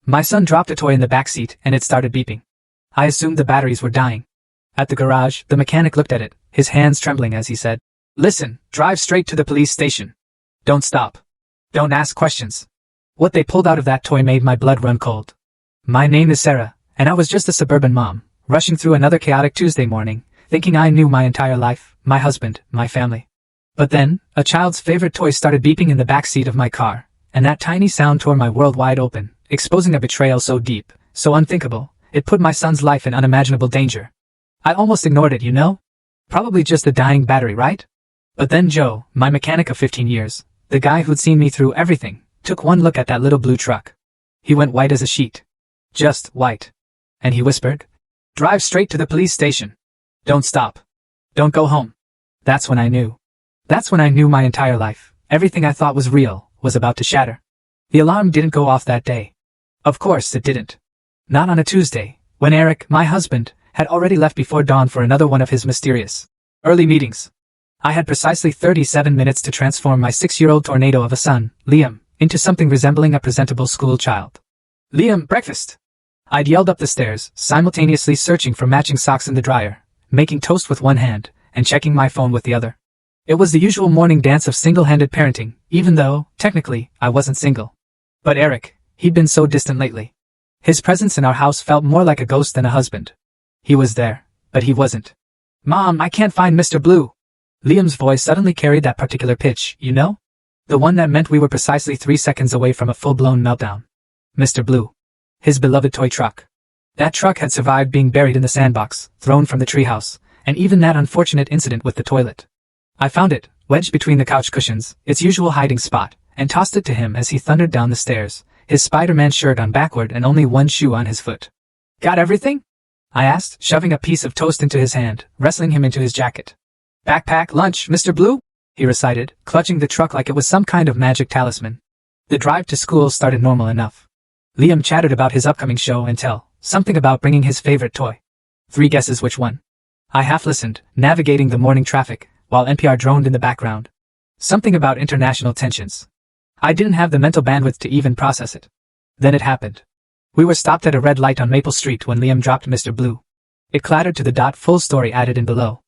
My son dropped a toy in the backseat and it started beeping. I assumed the batteries were dying. At the garage, the mechanic looked at it, his hands trembling as he said, "Listen, drive straight to the police station. Don't stop. Don't ask questions." What they pulled out of that toy made my blood run cold. My name is Sarah, and I was just a suburban mom, rushing through another chaotic Tuesday morning, thinking I knew my entire life, my husband, my family. But then, a child's favorite toy started beeping in the backseat of my car, and that tiny sound tore my world wide open, exposing a betrayal so deep, so unthinkable, it put my son's life in unimaginable danger. I almost ignored it, you know? Probably just a dying battery, right? But then Joe, my mechanic of 15 years, the guy who'd seen me through everything, took one look at that little blue truck. He went white as a sheet. Just white. And he whispered, "Drive straight to the police station. Don't stop. Don't go home." That's when I knew. That's when I knew my entire life, everything I thought was real, was about to shatter. The alarm didn't go off that day. Of course it didn't. Not on a Tuesday, when Eric, my husband, had already left before dawn for another one of his mysterious early meetings. I had precisely 37 minutes to transform my 6-year-old tornado of a son, Liam, into something resembling a presentable school child. "Liam, breakfast!" I'd yelled up the stairs, simultaneously searching for matching socks in the dryer, making toast with one hand, and checking my phone with the other. It was the usual morning dance of single-handed parenting, even though, technically, I wasn't single. But Eric, he'd been so distant lately. His presence in our house felt more like a ghost than a husband. He was there, but he wasn't. "Mom, I can't find Mr. Blue." Liam's voice suddenly carried that particular pitch, you know? The one that meant we were precisely 3 seconds away from a full-blown meltdown. Mr. Blue. His beloved toy truck. That truck had survived being buried in the sandbox, thrown from the treehouse, and even that unfortunate incident with the toilet. I found it, wedged between the couch cushions, its usual hiding spot, and tossed it to him as he thundered down the stairs, his Spider-Man shirt on backward and only one shoe on his foot. "Got everything?" I asked, shoving a piece of toast into his hand, wrestling him into his jacket. "Backpack, lunch, Mr. Blue?" he recited, clutching the truck like it was some kind of magic talisman. The drive to school started normal enough. Liam chattered about his upcoming show and tell, something about bringing his favorite toy. 3 guesses which one. I half-listened, navigating the morning traffic, while NPR droned in the background. Something about international tensions. I didn't have the mental bandwidth to even process it. Then it happened. We were stopped at a red light on Maple Street when Liam dropped Mr. Blue. It clattered to the dot, full story added in below.